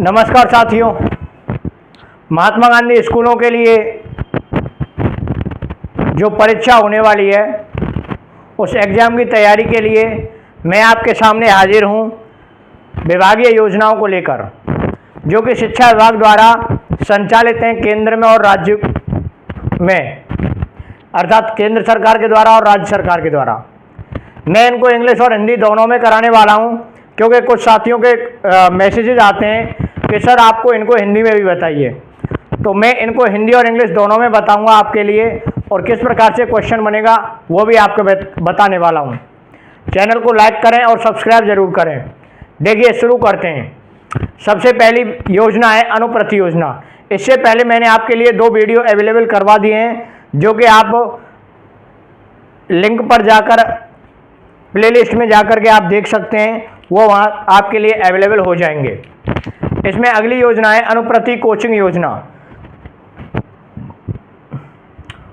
नमस्कार साथियों, महात्मा गांधी स्कूलों के लिए जो परीक्षा होने वाली है उस एग्ज़ाम की तैयारी के लिए मैं आपके सामने हाजिर हूँ विभागीय योजनाओं को लेकर, जो कि शिक्षा विभाग द्वारा संचालित हैं केंद्र में और राज्य में, अर्थात केंद्र सरकार के द्वारा और राज्य सरकार के द्वारा। मैं इनको इंग्लिश और हिंदी दोनों में कराने वाला हूँ, क्योंकि कुछ साथियों के मैसेजेज आते हैं कि सर आपको इनको हिंदी में भी बताइए। तो मैं इनको हिंदी और इंग्लिश दोनों में बताऊंगा आपके लिए, और किस प्रकार से क्वेश्चन बनेगा वो भी आपको बताने वाला हूँ। चैनल को लाइक करें और सब्सक्राइब जरूर करें। देखिए, शुरू करते हैं। सबसे पहली योजना है अनुप्रति योजना। इससे पहले मैंने आपके लिए 2 वीडियो अवेलेबल करवा दिए हैं, जो कि आप लिंक पर जाकर प्लेलिस्ट में जाकर के आप देख सकते हैं, वो वहाँ आपके लिए अवेलेबल हो जाएंगे। इसमें अगली योजना है अनुप्रति कोचिंग योजना।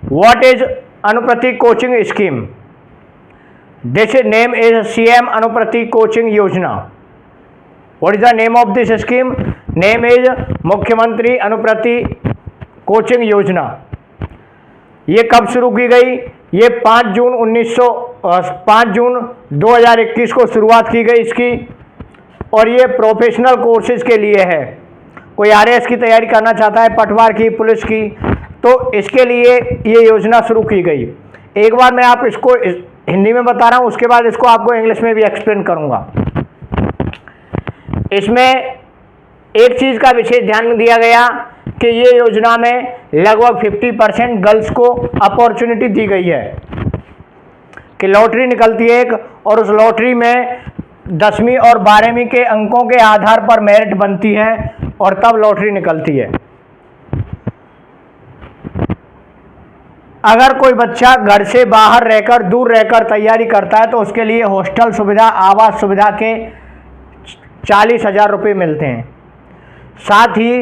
What is Anuprati coaching scheme? This name is CM Anuprati coaching योजना। What is the name of this scheme? Name is Mukhyamantri Anuprati coaching योजना। ये कब शुरू की गई? ये 5 जून 2021 को शुरुआत की गई इसकी, और ये प्रोफेशनल कोर्सेज के लिए है। कोई आरएएस की तैयारी करना चाहता है, पटवार की, पुलिस की, तो इसके लिए ये योजना शुरू की गई। एक बार मैं आप इसको हिंदी में बता रहा हूँ, उसके बाद इसको आपको इंग्लिश में भी एक्सप्लेन करूँगा। इसमें एक चीज़ का विशेष ध्यान दिया गया कि ये योजना में लगभग 50% गर्ल्स को अपॉर्चुनिटी दी गई है कि लॉटरी निकलती है एक, और उस लॉटरी में 10वीं और 12वीं के अंकों के आधार पर मेरिट बनती है और तब लॉटरी निकलती है। अगर कोई बच्चा घर से बाहर रहकर, दूर रहकर तैयारी करता है तो उसके लिए हॉस्टल सुविधा, आवास सुविधा के 40,000 रुपये मिलते हैं। साथ ही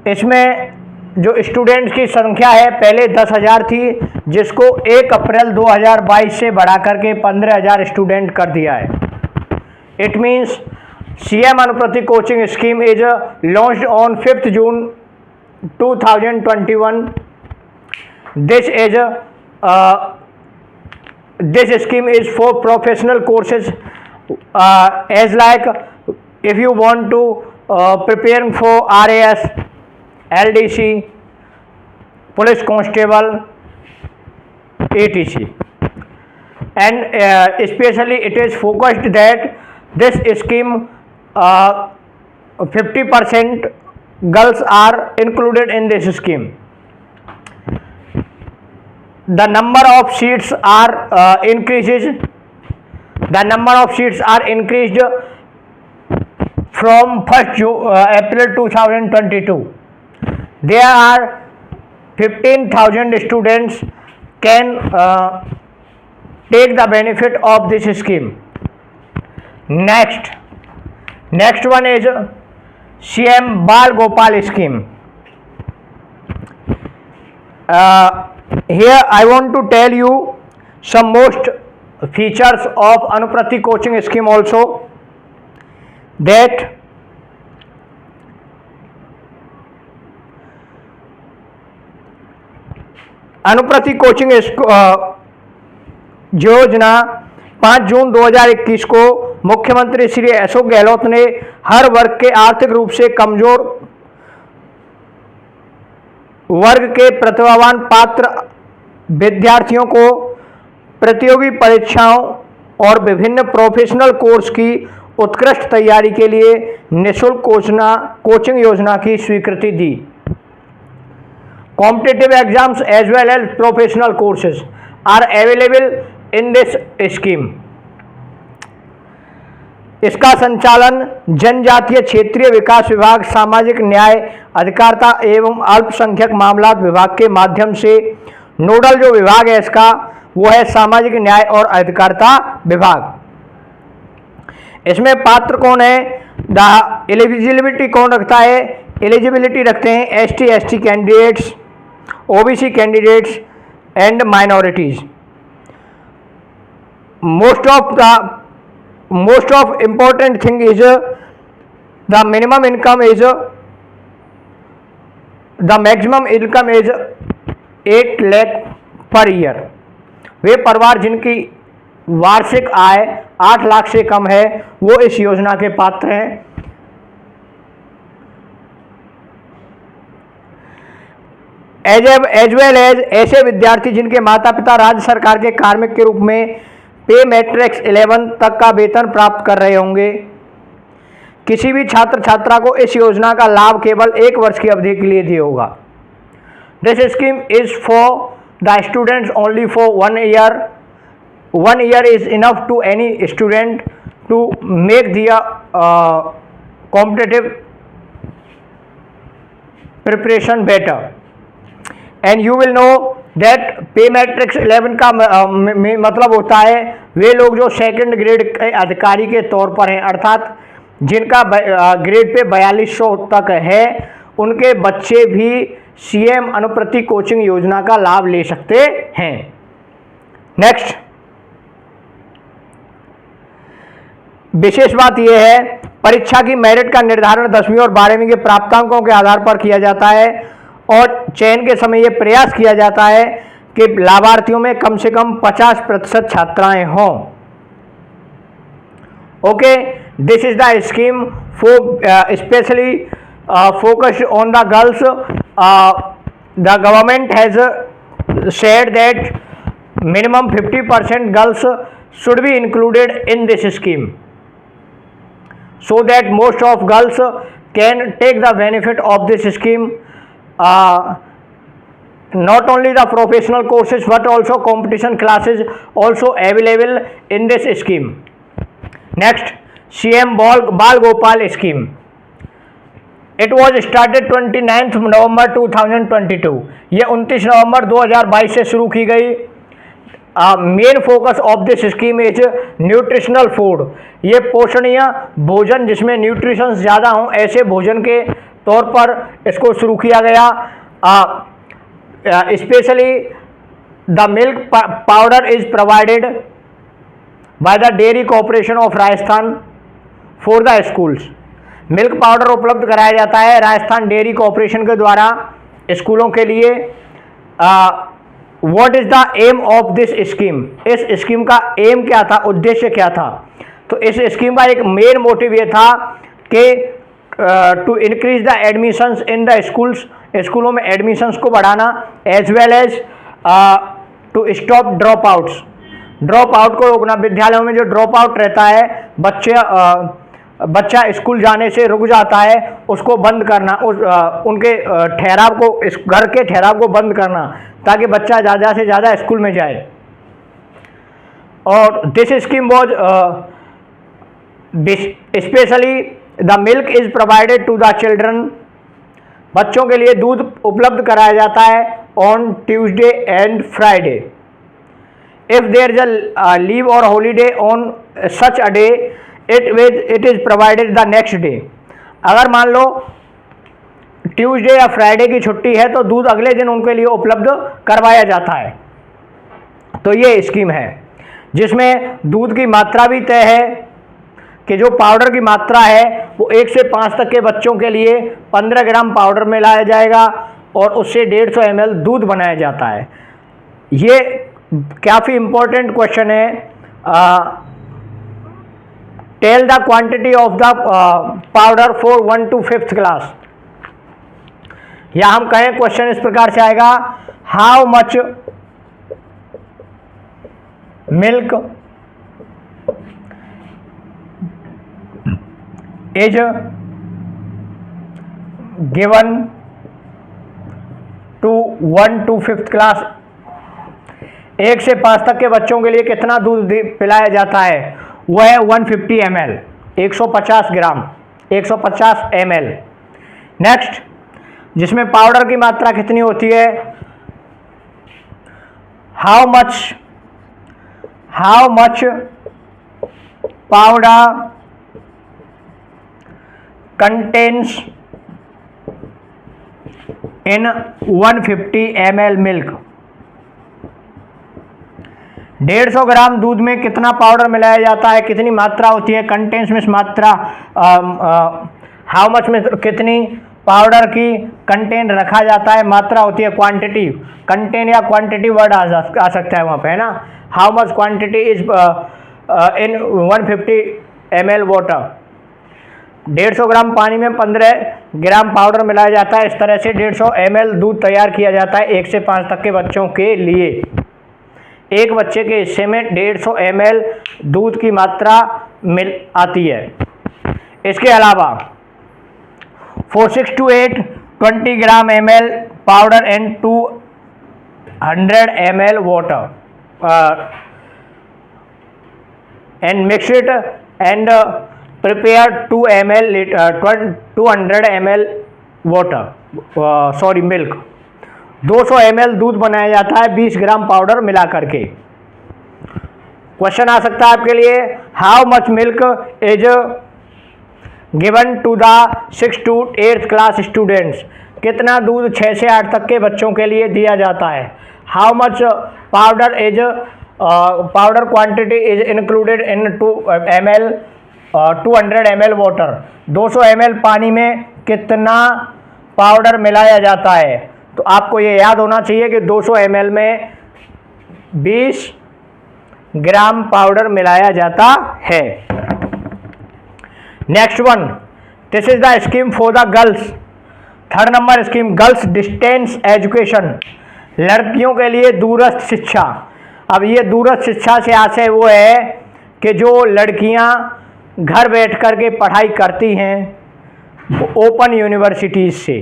इसमें जो स्टूडेंट्स की संख्या है, पहले 10,000 थी, जिसको 1 अप्रैल 2022 से बढ़ा करके 15,000 स्टूडेंट कर दिया है। It means CM Anuprati coaching scheme is launched on 5th June 2021. This scheme is for professional courses, as like if you want to preparing for RAS, LDC, police constable, etc. And especially it is focused that this scheme 50% girls are included in this scheme. The number of seats are increased. The number of seats are increased from 1st April 2022. There are 15,000 students can take the benefit of this scheme. Next one is CM Bal Gopal scheme. Here I want to tell you some most features of Anuprati coaching scheme also, that Anuprati coaching योजना 5 जून 2021 को मुख्यमंत्री श्री अशोक गहलोत ने हर वर्ग के आर्थिक रूप से कमजोर वर्ग के प्रतिभावान पात्र विद्यार्थियों को प्रतियोगी परीक्षाओं और विभिन्न प्रोफेशनल कोर्स की उत्कृष्ट तैयारी के लिए निःशुल्क कोचिंग योजना की स्वीकृति दी। Competitive exams as well as professional courses are available in this scheme. इसका संचालन जनजातीय क्षेत्रीय विकास विभाग, सामाजिक न्याय, अधिकारिता एवं अल्पसंख्यक मामलात विभाग के माध्यम से, नोडल जो विभाग है इसका वो है सामाजिक न्याय और अधिकारिता विभाग। इसमें पात्र कौन है? द एलिजिबिलिटी कौन रखता है? एलिजिबिलिटी रखते हैं ST ST candidates, OBC candidates and minorities. Most of important thing is the minimum income is the maximum income is 8 lakh per year. वे परिवार जिनकी वार्षिक आय 8 लाख से कम है वो इस योजना के पात्र हैं। एज वेल एज ऐसे विद्यार्थी जिनके माता पिता राज्य सरकार के कार्मिक के रूप में पे मैट्रिक्स 11 तक का वेतन प्राप्त कर रहे होंगे। किसी भी छात्र छात्रा को इस योजना का लाभ केवल 1 वर्ष की अवधि के लिए दिया होगा। This scheme is for the students only for 1 year. 1 year is enough to any student to make their competitive preparation better. And you will know that pay matrix 11 का मतलब होता है वे लोग जो सेकंड ग्रेड के अधिकारी के तौर पर हैं, अर्थात जिनका ग्रेड पे 4200 तक है, उनके बच्चे भी सीएम अनुप्रति कोचिंग योजना का लाभ ले सकते हैं। नेक्स्ट विशेष बात यह है, परीक्षा की मेरिट का निर्धारण 10वीं और 12वीं के प्राप्तांकों के आधार पर किया जाता है और चयन के समय यह प्रयास किया जाता है कि लाभार्थियों में कम से कम 50% छात्राएं हों। Okay, this is the scheme for specially focused on the girls. The government has said that minimum 50% girls should be included in this scheme, so that most of girls can take the benefit of this scheme. Not only the professional courses but also competition classes also available in this scheme. Next, CM Bal Gopal scheme. It was started 29th November 2022. ये 29 नवंबर 2022 से शुरू की गई। Main focus of this scheme is nutritional food. ये पोषणीय भोजन जिसमें nutrition ज़्यादा हों ऐसे भोजन के तौर पर इसको शुरू किया गया। Specially the milk powder is provided by the dairy corporation of Rajasthan for the schools. Milk powder उपलब्ध कराया जाता है राजस्थान डेयरी कॉर्पोरेशन के द्वारा स्कूलों के लिए। What is the aim of this scheme? इस स्कीम का एम क्या था, उद्देश्य क्या था? तो इस स्कीम का एक मेन मोटिव ये था कि to increase the admissions in the schools, स्कूलों में एडमिशंस को बढ़ाना, as well as to stop drop outs, drop out को रोकना। विद्यालयों में जो ड्रॉप आउट रहता है, बच्चा स्कूल जाने से रुक जाता है, उसको बंद करना, उनके ठहराव को, इस घर के ठहराव को बंद करना ताकि बच्चा ज़्यादा से ज़्यादा स्कूल में जाए। और this scheme was specially the milk is provided to the children. बच्चों के लिए दूध उपलब्ध कराया जाता है on Tuesday and Friday. If there is a leave or holiday on such a day it is provided the next day. अगर मान लो ट्यूसडे या फ्राइडे की छुट्टी है तो दूध अगले दिन उनके लिए उपलब्ध करवाया जाता है। तो ये स्कीम है जिसमें दूध की मात्रा भी तय है कि जो पाउडर की मात्रा है वो 1 से 5 तक के बच्चों के लिए 15 ग्राम पाउडर में लाया जाएगा और उससे 150 ml दूध बनाया जाता है। ये काफ़ी इम्पोर्टेंट क्वेश्चन है। Tell the quantity of the powder for 1 to 5th class. या हम कहें क्वेश्चन इस प्रकार से आएगा, how much milk is given to 1 to 5th class. 1 से 5 तक के बच्चों के लिए कितना दूध पिलाया जाता है? वह है 150 ml, 150 ग्राम, 150 ml। नेक्स्ट, जिसमें पाउडर की मात्रा कितनी होती है? How much powder contains in 150 ml milk. 150 ग्राम दूध में कितना पाउडर मिलाया जाता है, कितनी मात्रा होती है? कंटेंस में मात्रा हाउ मच में कितनी पाउडर की कंटेंट रखा जाता है, मात्रा होती है क्वांटिटी, कंटेंट या क्वांटिटी वर्ड आ सकता है वहाँ पे, है ना। How much quantity is in 150 ml water, 150 ग्राम पानी में 15 ग्राम पाउडर मिलाया जाता है। इस तरह से 150 ml दूध तैयार किया जाता है 1 से 5 तक के बच्चों के लिए। एक बच्चे के हिस्से में 150 ml दूध की मात्रा मिल आती है। इसके अलावा 46 to 8 20 gram ml powder and 200 ml water and mix it and prepare 200 ml water milk. 200 ml दूध बनाया जाता है 20 ग्राम पाउडर मिला करके। क्वेश्चन आ सकता है आपके लिए, how much milk is given to the 6 to 8 class students, कितना दूध 6 से 8 तक के बच्चों के लिए दिया जाता है। How much powder quantity is included in 200 ml water, 200 ml पानी में कितना पाउडर मिलाया जाता है। तो आपको ये याद होना चाहिए कि 200 ml में 20 ग्राम पाउडर मिलाया जाता है। Next one, this is the scheme for the girls. 3rd number scheme, girls distance education, लड़कियों के लिए दूरस्थ शिक्षा। अब ये दूरस्थ शिक्षा से आशय वो है कि जो लड़कियां घर बैठ कर के पढ़ाई करती हैं ओपन यूनिवर्सिटीज से।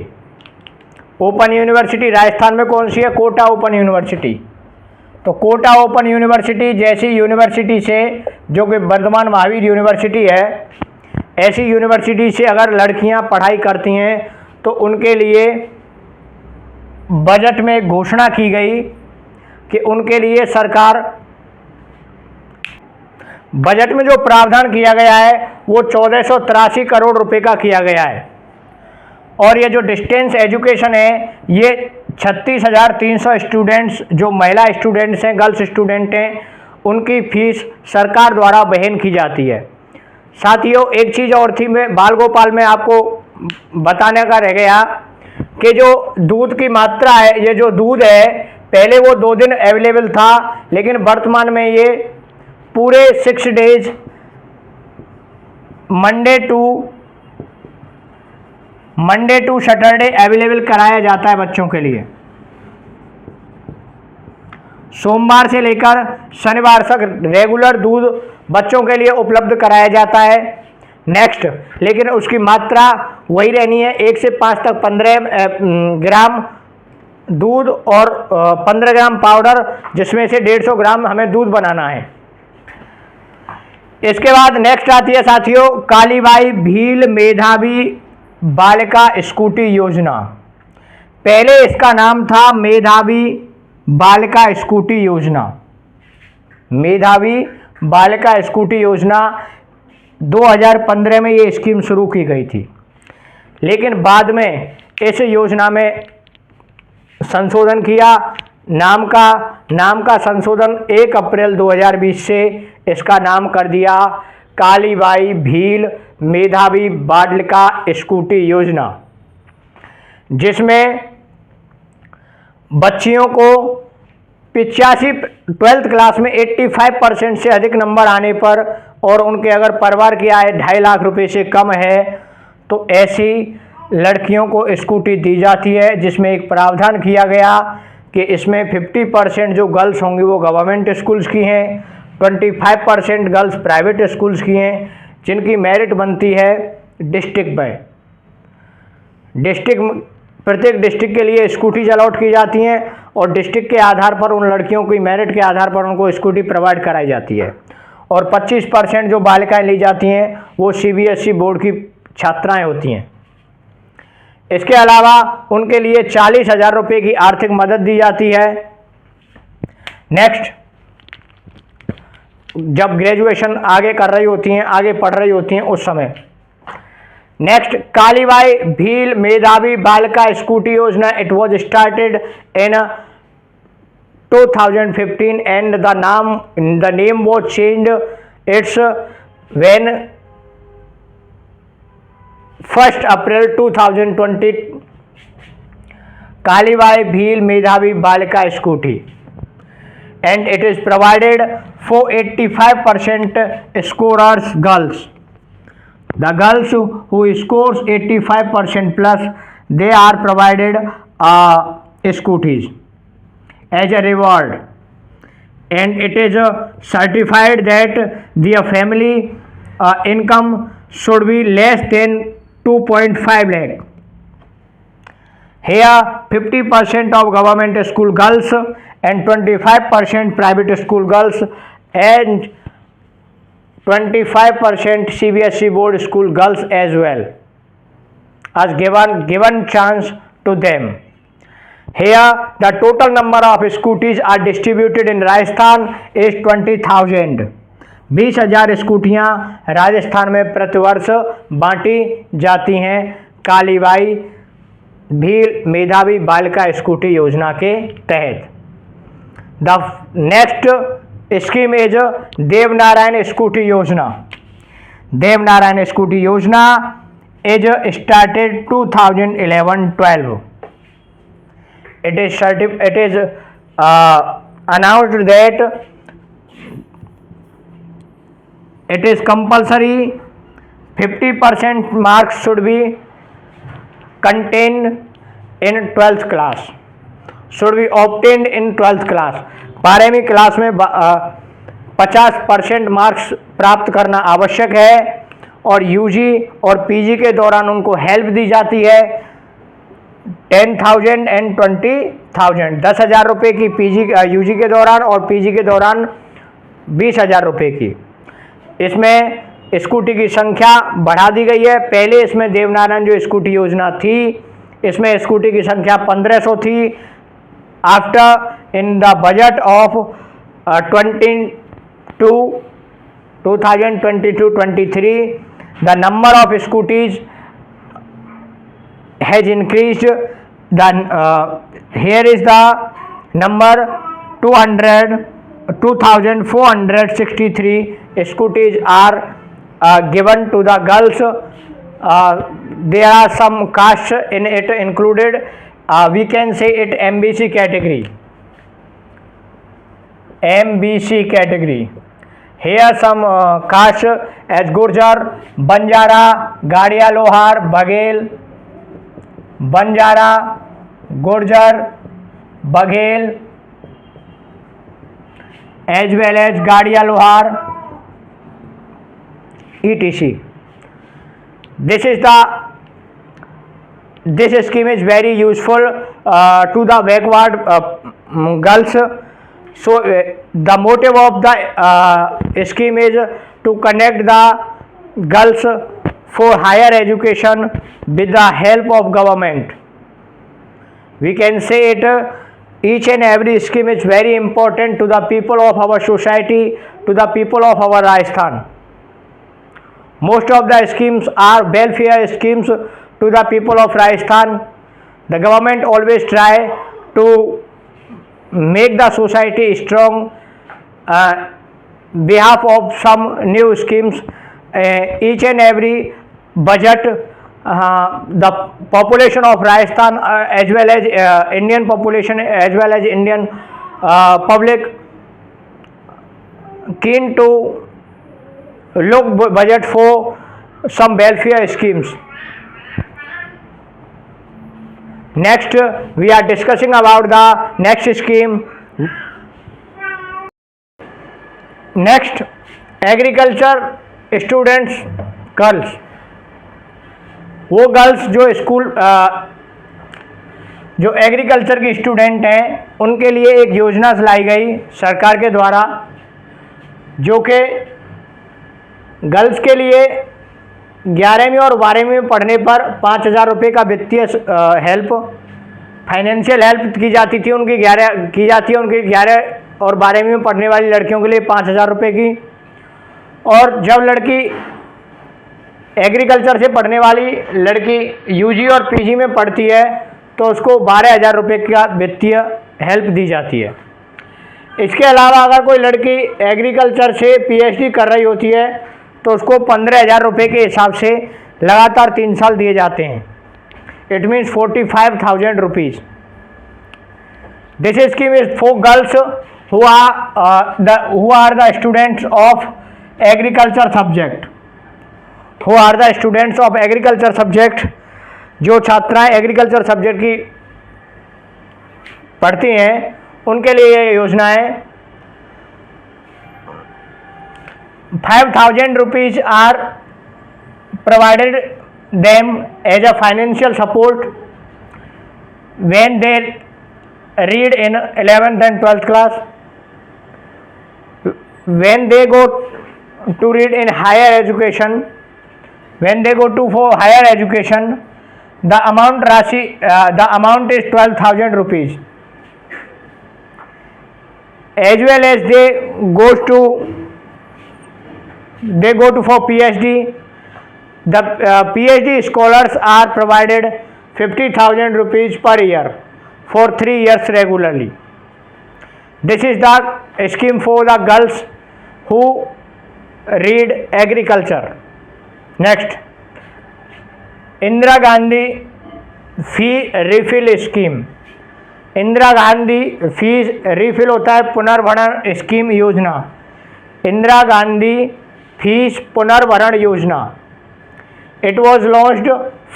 ओपन यूनिवर्सिटी राजस्थान में कौन सी है? Kota open university. तो कोटा ओपन यूनिवर्सिटी जैसी यूनिवर्सिटी से, जो कि वर्धमान महावीर यूनिवर्सिटी है, ऐसी यूनिवर्सिटी से अगर लड़कियां पढ़ाई करती हैं तो उनके लिए बजट में घोषणा की गई कि उनके लिए सरकार, बजट में जो प्रावधान किया गया है वो 1483 करोड़ रुपए का किया गया है। और ये जो डिस्टेंस एजुकेशन है ये 36,300 स्टूडेंट्स, जो महिला स्टूडेंट्स हैं, गर्ल्स स्टूडेंट हैं, उनकी फीस सरकार द्वारा वहन की जाती है। साथियों, एक चीज़ और थी, मैं बाल गोपाल में आपको बताने का रह गया कि जो दूध की मात्रा है, ये जो दूध है पहले वो 2 दिन अवेलेबल था, लेकिन वर्तमान में ये पूरे 6 days Monday to Saturday available कराया जाता है बच्चों के लिए। सोमवार से लेकर शनिवार तक रेगुलर दूध बच्चों के लिए उपलब्ध कराया जाता है। नेक्स्ट, लेकिन उसकी मात्रा वही रहनी है, 1 से 5 तक 15 ग्राम दूध और 15 ग्राम पाउडर, जिसमें से 150 ग्राम हमें दूध बनाना है। इसके बाद नेक्स्ट आती है साथियों, कालीबाई भील मेधावी बालिका स्कूटी योजना। पहले इसका नाम था मेधावी बालिका स्कूटी योजना। मेधावी बालिका स्कूटी योजना 2015 में ये स्कीम शुरू की गई थी, लेकिन बाद में इस योजना में संशोधन किया। नाम का संशोधन 1 अप्रैल 2020 से इसका नाम कर दिया कालीबाई भील मेधावी बालिका स्कूटी योजना, जिसमें बच्चियों को 12th क्लास में 85% से अधिक नंबर आने पर, और उनके अगर परिवार की आय 2.5 लाख रुपए से कम है, तो ऐसी लड़कियों को स्कूटी दी जाती है। जिसमें एक प्रावधान किया गया कि इसमें 50% जो गर्ल्स होंगी वो गवर्नमेंट स्कूल्स की हैं, 25% गर्ल्स प्राइवेट स्कूल्स की हैं, जिनकी मेरिट बनती है डिस्ट्रिक्ट में। प्रत्येक डिस्ट्रिक्ट के लिए स्कूटीज अलॉट की जाती हैं और डिस्ट्रिक्ट के आधार पर उन लड़कियों की मेरिट के आधार पर उनको स्कूटी प्रोवाइड कराई जाती है। और 25% जो बालिकाएं ली जाती हैं वो CBSE बोर्ड की छात्राएं होती हैं। इसके अलावा उनके लिए 40,000 रुपये की आर्थिक मदद दी जाती है। नेक्स्ट, जब ग्रेजुएशन आगे कर रही होती हैं, आगे पढ़ रही होती हैं उस समय। नेक्स्ट, कालीबाई भील मेधावी बालिका स्कूटी योजना, it was started in 2015 and the name was changed. It's when 1 अप्रैल 2020 कालीबाई भील मेधावी बालिका scooty, and it is provided for 85% scorers girls. The girls who scores 85% plus, they are provided scooties as a reward, and it is certified that their family income should be less than 2.5 lakh. Here 50% of government school girls and 25% private school girls and 25% CBSE board school girls as well as given chance to them. Here the total number of scooties are distributed in Rajasthan is 20,000. 20,000 स्कूटियाँ Rajasthan में प्रतिवर्ष बांटी जाती हैं कालीबाई भील मेधावी बालिका scooty योजना के तहत. The next scheme is Devnarayan scooty योजना. देवनारायण स्कूटी योजना is started 2011-12. It is announced that it is compulsory 50% marks should be contained in 12th class, should be obtained in 12th class. 12वीं क्लास में 50% मार्क्स प्राप्त करना आवश्यक है और यूजी और पीजी के दौरान उनको हेल्प दी जाती है 10,000 and 20,000. 10,000 रुपये की पीजी यूजी के दौरान और पीजी के दौरान 20,000 रुपये की. इसमें स्कूटी की संख्या बढ़ा दी गई है. पहले इसमें देवनारायण जो स्कूटी योजना थी इसमें स्कूटी की संख्या 1500 थी. After in the budget of 2022-23 the number of scooties has increased. Here is the number 2,463 scooties are given to the girls. There are some castes in it included. We can say it MBC category. MBC category. Here some castes as Gurjar, Banjara, Gadia Lohar, Baghel, Banjara, Gurjar, Baghel, as well as Gadia Lohar, etc. This scheme is very useful to the backward girls. So the motive of the scheme is to connect the girls for higher education with the help of government. We can say it each and every scheme is very important to the people of our society, to the people of our Rajasthan. Most of the schemes are welfare schemes to the people of Rajasthan. The government always try to make the society strong behalf of some new schemes. Each and every budget, the population of Rajasthan as well as Indian population as well as Indian public keen to look budget for some welfare schemes. Next we are discussing about the next scheme. Next, agriculture students girls. वो girls जो school जो agriculture की student हैं उनके लिए एक योजना लाई गई सरकार के द्वारा, जो कि गर्ल्स के लिए 11वीं और 12वीं में पढ़ने पर 5,000 रुपये का वित्तीय हेल्प, फाइनेंशियल हेल्प की जाती थी उनकी 11 और 12वीं में पढ़ने वाली लड़कियों के लिए 5,000 रुपये की. और जब लड़की एग्रीकल्चर से पढ़ने वाली लड़की यूजी और पीजी में पढ़ती है तो उसको 12,000 रुपये का वित्तीय हेल्प दी जाती है. इसके अलावा अगर कोई लड़की एग्रीकल्चर से पीएचडी कर रही होती है तो उसको 15,000 रुपये के हिसाब से लगातार 3 साल दिए जाते हैं। It means 45,000 rupees. This scheme is for girls who are the students of agriculture subject, who are the students of agriculture subject, जो छात्राएं एग्रीकल्चर सब्जेक्ट की पढ़ती हैं उनके लिए ये योजना है। 5,000 rupees are provided them as a financial support when they read in 11th and 12th class. When they go to read in higher education, when they go to for higher education, the amount is 12,000 rupees. As well as they go to for PhD. The PhD scholars are provided 50,000 rupees per year for 3 years regularly. This is the scheme for the girls who read agriculture. Next, Indira Gandhi fee refill scheme. Indira Gandhi fees refill होता है पुनर्भरण scheme योजना। Indira Gandhi fees पुनर्भरण योजना। It was launched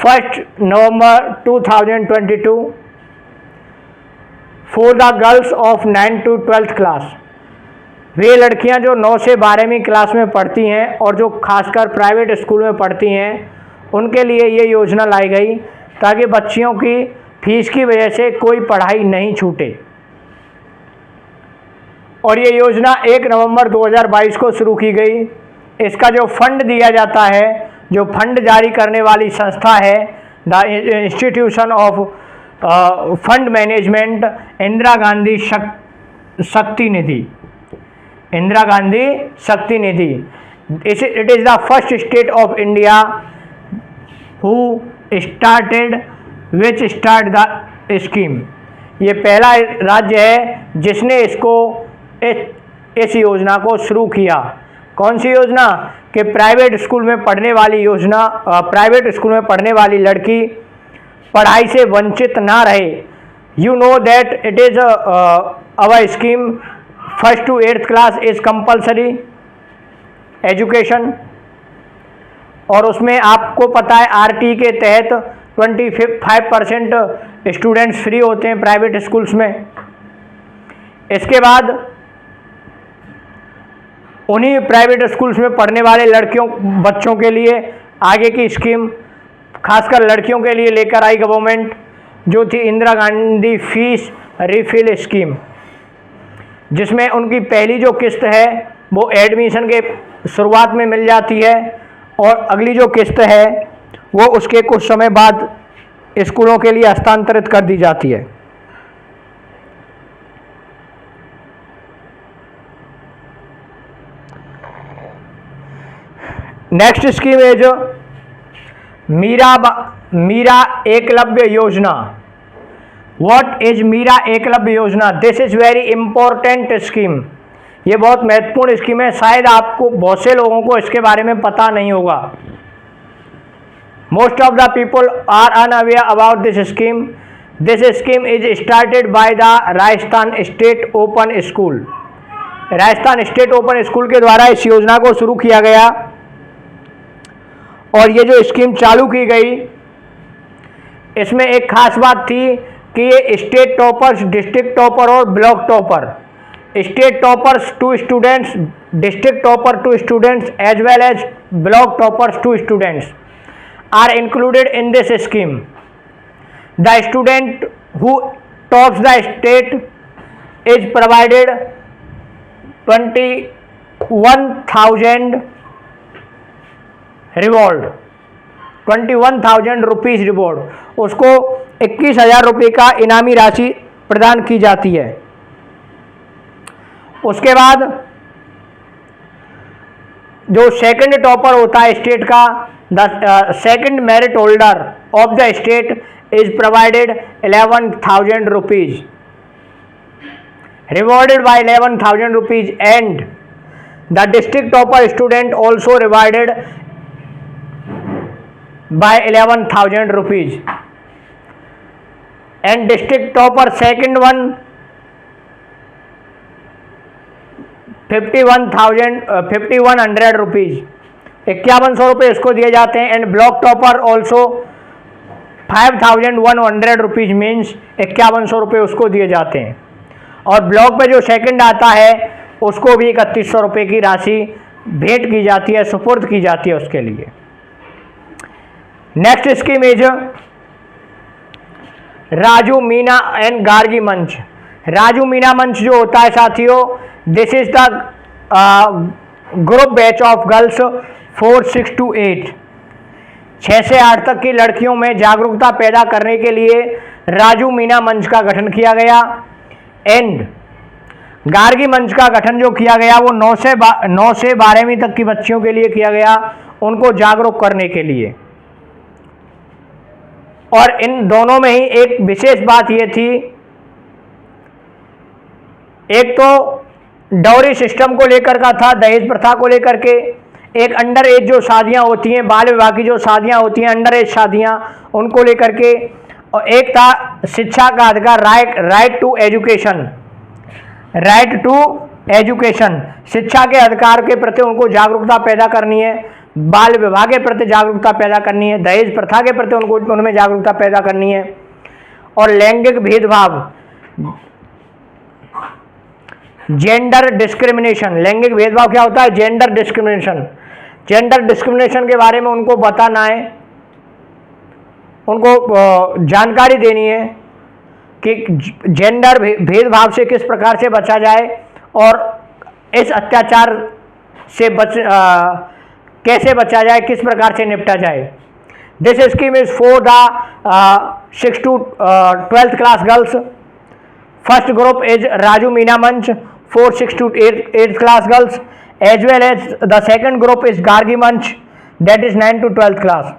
1 November 2022 for the girls of 9 to 12th class. वे लड़कियां जो 9 से 12वीं क्लास में पढ़ती हैं और जो खासकर प्राइवेट स्कूल में पढ़ती हैं उनके लिए ये योजना लाई गई ताकि बच्चियों की फीस की वजह से कोई पढ़ाई नहीं छूटे। और ये योजना 1 नवंबर 2022 को शुरू की गई। इसका जो फंड दिया जाता है, जो फंड जारी करने वाली संस्था है the institution of fund management Indira Gandhi Shakti Nidhi. Indira Gandhi Shakti Nidhi. It is the first state of India who started which start the scheme. ये पहला राज्य है जिसने इस योजना को शुरू किया। कौन सी योजना? कि प्राइवेट स्कूल में पढ़ने वाली योजना, प्राइवेट स्कूल में पढ़ने वाली लड़की पढ़ाई से वंचित ना रहे। You know that it is our scheme 1st to 8th class is compulsory education. और उसमें आपको पता है RT के तहत 25% स्टूडेंट्स फ्री होते हैं प्राइवेट स्कूल्स में। इसके बाद उन्हीं प्राइवेट स्कूल्स में पढ़ने वाले बच्चों के लिए आगे की स्कीम खासकर लड़कियों के लिए लेकर आई गवर्नमेंट, जो थी Indira Gandhi fees refill scheme, जिसमें उनकी पहली जो किस्त है वो एडमिशन के शुरुआत में मिल जाती है और अगली जो किस्त है वो उसके कुछ समय बाद स्कूलों के लिए हस्तांतरित कर दी जाती है। नेक्स्ट स्कीम है जो मीरा एकलव्य योजना। व्हाट इज मीरा एकलव्य योजना? This is very important scheme. ये बहुत महत्वपूर्ण स्कीम है। शायद आपको बहुत से लोगों को इसके बारे में पता नहीं होगा। Most of the people are unaware about this scheme. This scheme is started by the Rajasthan state open school. Rajasthan state open school के द्वारा इस योजना को शुरू किया गया और ये जो स्कीम चालू की गई इसमें एक खास बात थी कि ये स्टेट टॉपर्स, डिस्ट्रिक्ट टॉपर और block topper, state toppers 2 students, district topper 2 students as well as block toppers 2 students are included in this scheme. The student who tops the state is provided 21,000 reward, 21,000 rupees reward। उसको 21,000 रुपये का इनामी राशि प्रदान की जाती है। उसके बाद जो सेकंड टॉपर होता है स्टेट का, the second merit holder of the state is provided 11,000 rupees, rewarded by 11,000 rupees, and the district topper student also rewarded by 11,000 rupees. And district topper second one 5100 rupees, 5100 रुपये इसको दिए जाते हैं। And block topper also 5100 rupees means 5100 रुपये उसको दिए जाते हैं। और ब्लॉक पे जो सेकंड आता है उसको भी 3100 रुपये की राशि भेंट की जाती है, सुपुर्द की जाती है उसके लिए। Next scheme is Raju Meena and Gargi मंच। राजू मीना मंच जो होता है साथियों, this is the group batch of girls 4, 6 to 8, 6 से 8 तक की लड़कियों में जागरूकता पैदा करने के लिए राजू मीना मंच का गठन किया गया। एंड गार्गी मंच का गठन जो किया गया वो 9 से 12वीं तक की बच्चियों के लिए किया गया, उनको जागरूक करने के लिए। और इन दोनों में ही एक विशेष बात ये थी, एक तो डाउरी सिस्टम को लेकर का था, दहेज प्रथा को लेकर के, एक अंडर एज जो शादियां होती हैं, बाल विवाह की जो शादियां होती हैं, अंडर एज शादियां, उनको लेकर के, और एक था शिक्षा का अधिकार, right to education, right to education, शिक्षा के अधिकार के प्रति उनको जागरूकता पैदा करनी है, बाल विवाह के प्रति जागरूकता पैदा करनी है, दहेज प्रथा के प्रति उनमें जागरूकता पैदा करनी है। और लैंगिक भेदभाव, जेंडर डिस्क्रिमिनेशन, लैंगिक भेदभाव क्या होता है? Gender discrimination. जेंडर डिस्क्रिमिनेशन के बारे में उनको बताना है, उनको जानकारी देनी है कि जेंडर भेदभाव से किस प्रकार से बचा जाए और इस अत्याचार से कैसे बचा जाए, किस प्रकार से निपटा जाए। This scheme is for the 6 to 12th class girls. First group is Raju Meena मंच 4, 6 to 8th class girls, as well as the second group is Gargi Munch, that is 9 to 12th class.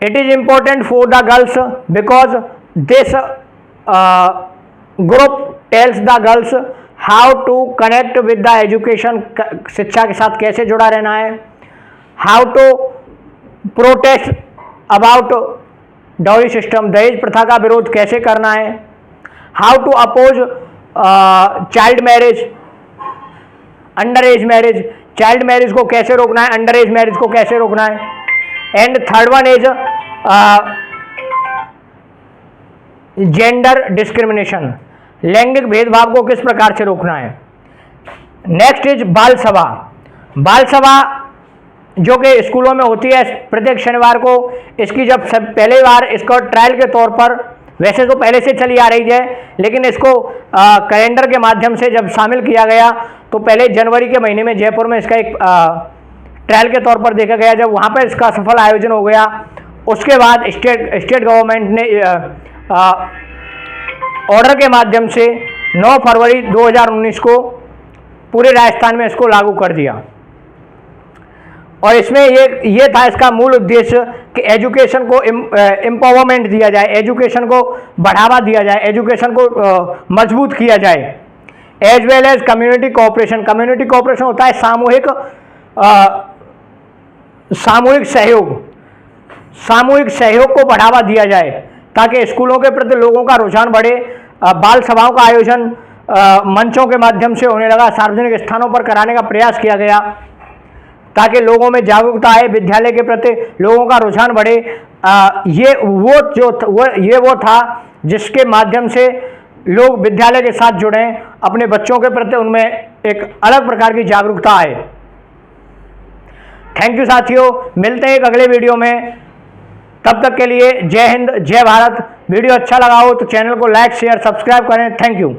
It is important for the girls because this group tells the girls how to connect with the education, शिक्षा के साथ कैसे जुड़ा रहना है, how to protest about dowry system, दहेज प्रथा का विरोध कैसे करना है, how to oppose child marriage, under age marriage, child marriage को कैसे रोकना है, अंडर एज मैरिज को कैसे रोकना है। And third one is gender discrimination, लैंगिक भेदभाव को किस प्रकार से रोकना है। नेक्स्ट इज बाल सभा। बाल सभा जो कि स्कूलों में होती है प्रत्येक शनिवार को, इसकी जब पहली बार इसको ट्रायल के तौर पर, वैसे तो पहले से चली आ रही है, लेकिन इसको कैलेंडर के माध्यम से जब शामिल किया गया तो पहले जनवरी के महीने में जयपुर में इसका एक ट्रायल के तौर पर देखा गया। जब वहाँ पर इसका सफल आयोजन हो गया, उसके बाद स्टेट गवर्नमेंट ने ऑर्डर के माध्यम से 9 फरवरी 2019 को पूरे राजस्थान में इसको लागू कर दिया। और इसमें ये था इसका मूल उद्देश्य कि एजुकेशन को एम्पावरमेंट दिया जाए, एजुकेशन को बढ़ावा दिया जाए, एजुकेशन को मजबूत किया जाए, as well as community cooperation. Community cooperation होता है सामूहिक सहयोग को बढ़ावा दिया जाए ताकि स्कूलों के प्रति लोगों का रुझान बढ़े। बाल सभाओं का आयोजन मंचों के माध्यम से होने लगा, सार्वजनिक स्थानों पर कराने का प्रयास किया गया ताकि लोगों में जागरूकता आए, विद्यालय के प्रति लोगों का रुझान बढ़े। ये वो था जिसके माध्यम से लोग विद्यालय के साथ जुड़ें, अपने बच्चों के प्रति उनमें एक अलग प्रकार की जागरूकता आए। थैंक यू साथियों, मिलते हैं एक अगले वीडियो में। तब तक के लिए जय हिंद, जय भारत। वीडियो अच्छा लगा हो तो चैनल को लाइक, शेयर, सब्सक्राइब करें। Thank you.